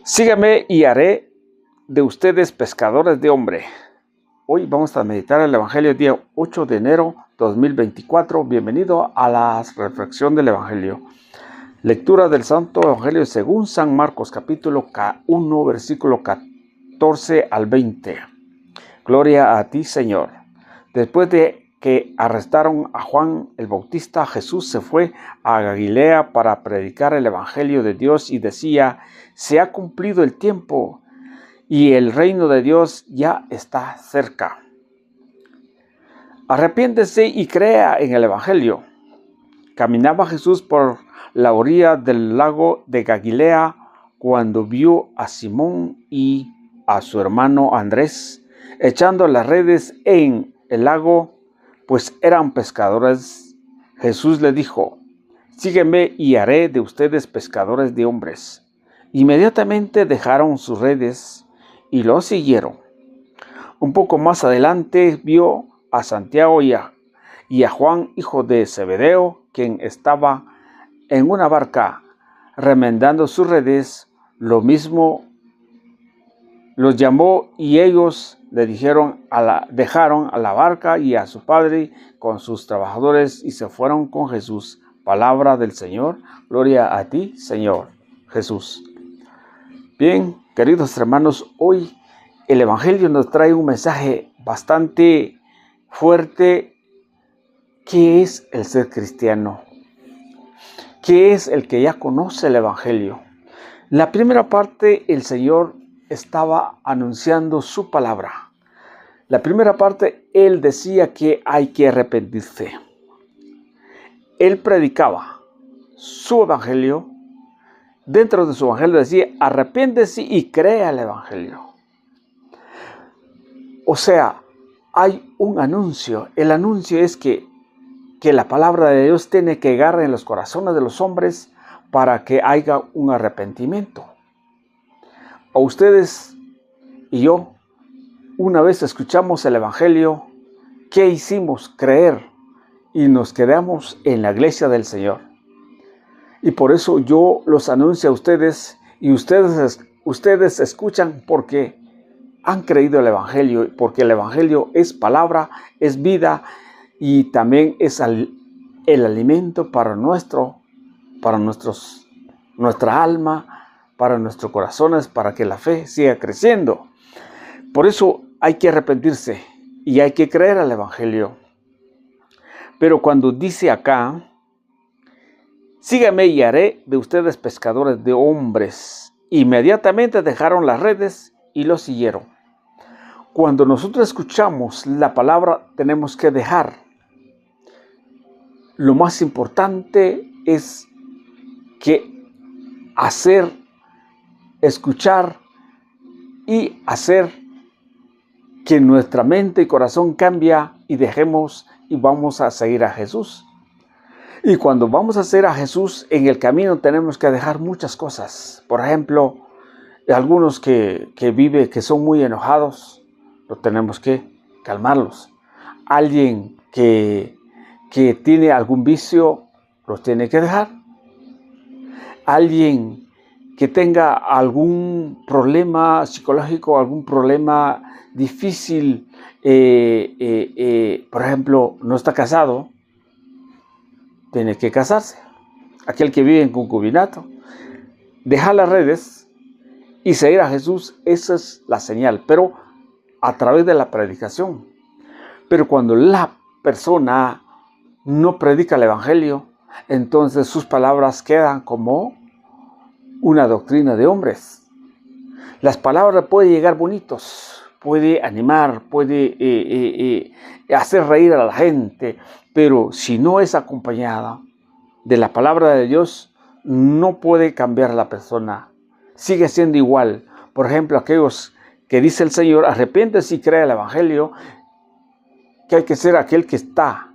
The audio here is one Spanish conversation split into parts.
Sígame y haré de ustedes pescadores de hombre. Hoy vamos a meditar el Evangelio día 8 de enero 2024. Bienvenido a la reflexión del Evangelio. Lectura del Santo Evangelio según San Marcos, capítulo 1, versículo 14 al 20. Gloria a ti, Señor. Después de que arrestaron a Juan el Bautista, Jesús se fue a Galilea para predicar el Evangelio de Dios y decía: se ha cumplido el tiempo y el reino de Dios ya está cerca. Arrepiéntese y crea en el Evangelio. Caminaba Jesús por la orilla del lago de Galilea cuando vio a Simón y a su hermano Andrés echando las redes en el lago, pues eran pescadores. Jesús le dijo: sígueme y haré de ustedes pescadores de hombres. Inmediatamente dejaron sus redes y lo siguieron. Un poco más adelante vio a Santiago y a Juan, hijo de Zebedeo, quien estaba en una barca remendando sus redes. Lo mismo los llamó y ellos le dejaron a la barca y a su padre con sus trabajadores y se fueron con Jesús. Palabra del Señor. Gloria a ti, Señor Jesús. Bien, queridos hermanos, hoy el Evangelio nos trae un mensaje bastante fuerte. ¿Qué es el ser cristiano? ¿Qué es el que ya conoce el Evangelio? La primera parte, el Señor estaba anunciando su palabra. La primera parte, Él decía que hay que arrepentirse. Él predicaba su Evangelio. Dentro de su Evangelio decía: arrepiéntese y crea el Evangelio. O sea, hay un anuncio. El anuncio es que la palabra de Dios tiene que llegar en los corazones de los hombres para que haya un arrepentimiento. A ustedes y yo, una vez escuchamos el Evangelio, ¿qué hicimos? Creer, y nos quedamos en la iglesia del Señor. Y por eso yo los anuncio a ustedes, y ustedes escuchan porque han creído el Evangelio, porque el Evangelio es palabra, es vida, y también es el alimento para nuestra alma, para nuestros corazones, para que la fe siga creciendo. Por eso hay que arrepentirse y hay que creer al Evangelio. Pero cuando dice acá: sígame y haré de ustedes pescadores de hombres, inmediatamente dejaron las redes y lo siguieron. Cuando nosotros escuchamos la palabra, tenemos que dejar. Lo más importante es que escuchar y hacer que nuestra mente y corazón cambia y dejemos y vamos a seguir a Jesús. Y cuando vamos a seguir a Jesús, en el camino tenemos que dejar muchas cosas. Por ejemplo, algunos que son muy enojados, tenemos que calmarlos. Alguien que tiene algún vicio, los tiene que dejar. Alguien que tenga algún problema psicológico, algún problema difícil, por ejemplo, no está casado, tiene que casarse. Aquel que vive en concubinato, dejar las redes y seguir a Jesús, esa es la señal, pero a través de la predicación. Pero cuando la persona no predica el Evangelio, entonces sus palabras quedan como una doctrina de hombres. Las palabras pueden llegar bonitos, puede animar, puede hacer reír a la gente, pero si no es acompañada de la palabra de Dios, no puede cambiar a la persona. Sigue siendo igual. Por ejemplo, aquellos que dice el Señor: arrepiéntese y crea el Evangelio, que hay que ser aquel que está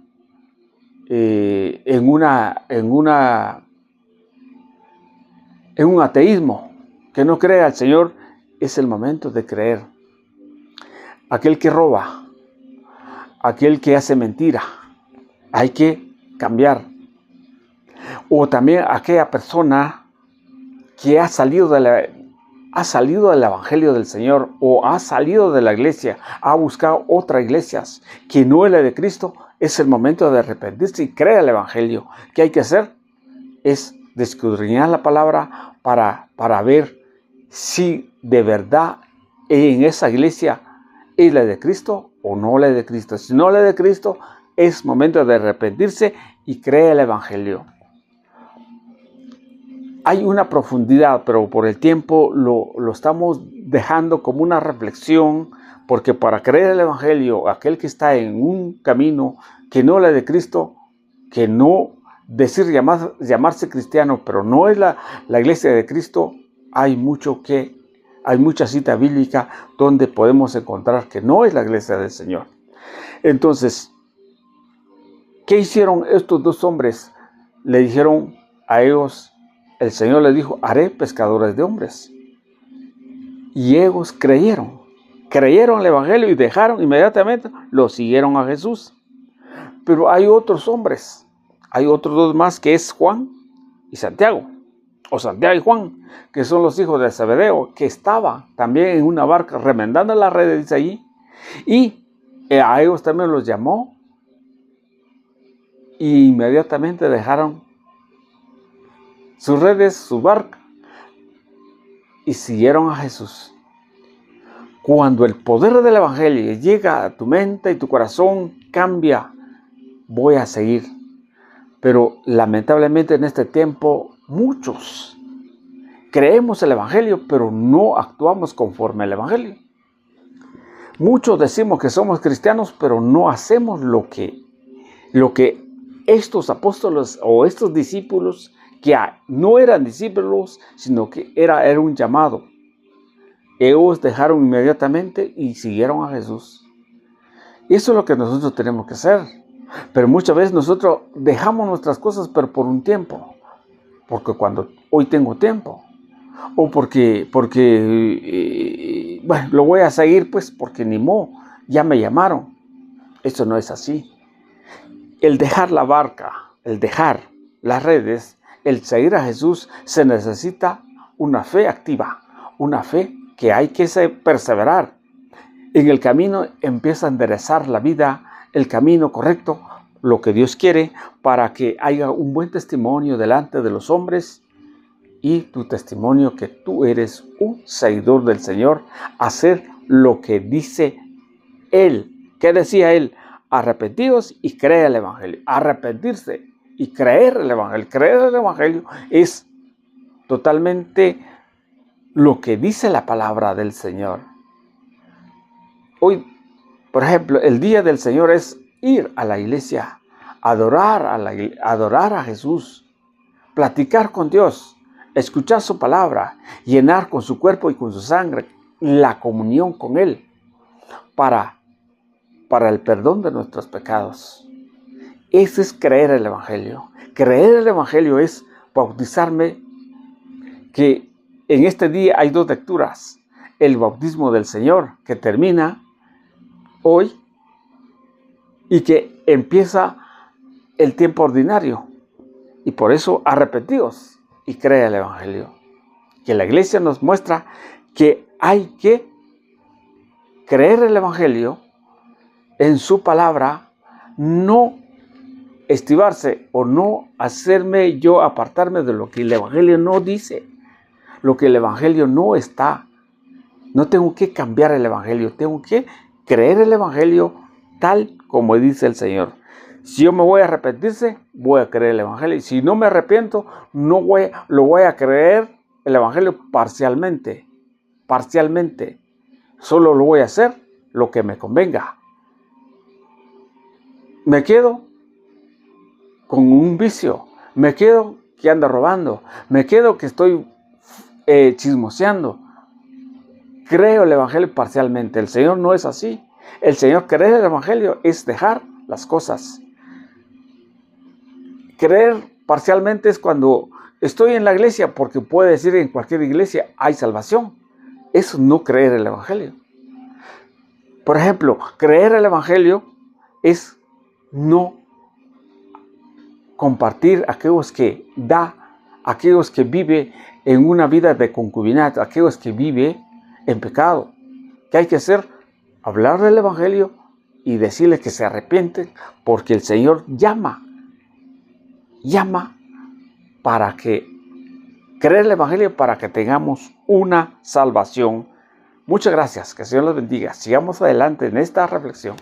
en un ateísmo, que no cree al Señor. Es el momento de creer. Aquel que roba, aquel que hace mentira, hay que cambiar. O también aquella persona que ha salido del Evangelio del Señor o ha salido de la iglesia, ha buscado otras iglesias que no es la de Cristo, es el momento de arrepentirse y creer el Evangelio. ¿Qué hay que hacer? Es escudriñar la palabra para ver si de verdad en esa iglesia es la de Cristo o no la de Cristo. Si no la de Cristo, es momento de arrepentirse y creer el Evangelio. Hay una profundidad, pero por el tiempo lo estamos dejando como una reflexión, porque para creer el Evangelio, aquel que está en un camino que no es la de Cristo, que no llamarse cristiano, pero no es la iglesia de Cristo, hay mucha cita bíblica donde podemos encontrar que no es la iglesia del Señor. Entonces, ¿qué hicieron estos dos hombres? Le dijeron a ellos, el Señor les dijo, haré pescadores de hombres. Y ellos creyeron el Evangelio y dejaron inmediatamente, lo siguieron a Jesús. Pero hay otros hombres, hay otros dos más, que es Juan y Santiago, o Santiago y Juan, que son los hijos de Zebedeo, que estaban también en una barca remendando las redes, dice allí, y a ellos también los llamó, y inmediatamente dejaron sus redes, su barca, y siguieron a Jesús. Cuando el poder del Evangelio llega a tu mente y tu corazón, cambia, voy a seguir. Pero lamentablemente en este tiempo muchos creemos el Evangelio, pero no actuamos conforme al Evangelio. Muchos decimos que somos cristianos, pero no hacemos lo que estos apóstoles o estos discípulos, que no eran discípulos, sino que era un llamado. Ellos dejaron inmediatamente y siguieron a Jesús. Eso es lo que nosotros tenemos que hacer. Pero muchas veces nosotros dejamos nuestras cosas, pero por un tiempo. Porque cuando hoy tengo tiempo. O porque bueno, lo voy a seguir pues porque ni modo, ya me llamaron. Eso no es así. El dejar la barca, el dejar las redes, el seguir a Jesús, se necesita una fe activa, una fe que hay que perseverar. En el camino empieza a enderezar la vida, el camino correcto, lo que Dios quiere, para que haya un buen testimonio delante de los hombres y tu testimonio que tú eres un seguidor del Señor, hacer lo que dice Él. ¿Qué decía Él? Arrepentidos y creer el Evangelio. Arrepentirse y creer el Evangelio. Creer el Evangelio es totalmente lo que dice la palabra del Señor. Hoy, por ejemplo, el día del Señor es ir a la iglesia, adorar a Jesús, platicar con Dios, escuchar su palabra, llenar con su cuerpo y con su sangre la comunión con Él para el perdón de nuestros pecados. Eso es creer el Evangelio. Creer el Evangelio es bautizarme, que en este día hay dos lecturas. El bautismo del Señor, que termina hoy y que empieza el tiempo ordinario. Y por eso arrepentidos y cree el Evangelio. Que la iglesia nos muestra que hay que creer el Evangelio en su palabra, no estivarse o no hacerme yo apartarme de lo que el Evangelio no dice, lo que el Evangelio no está. No tengo que cambiar el Evangelio, tengo que creer el Evangelio tal como dice el Señor. Si yo me voy a arrepentirse, voy a creer el Evangelio. Y si no me arrepiento, lo voy a creer el Evangelio parcialmente. Solo lo voy a hacer lo que me convenga. Me quedo con un vicio, me quedo que ando robando, me quedo que estoy chismoseando. Creo el Evangelio parcialmente. El Señor no es así. El Señor, creer el Evangelio es dejar las cosas. Creer parcialmente es cuando estoy en la iglesia, porque puede decir en cualquier iglesia hay salvación. Eso no creer el Evangelio. Por ejemplo, creer el Evangelio es no compartir aquellos que da aquellos que viven en una vida de concubinato, aquellos que viven en pecado. ¿Qué hay que hacer? Hablar del Evangelio y decirles que se arrepienten, porque el Señor llama para que creer el Evangelio, para que tengamos una salvación. Muchas gracias, que el Señor los bendiga. Sigamos adelante en esta reflexión.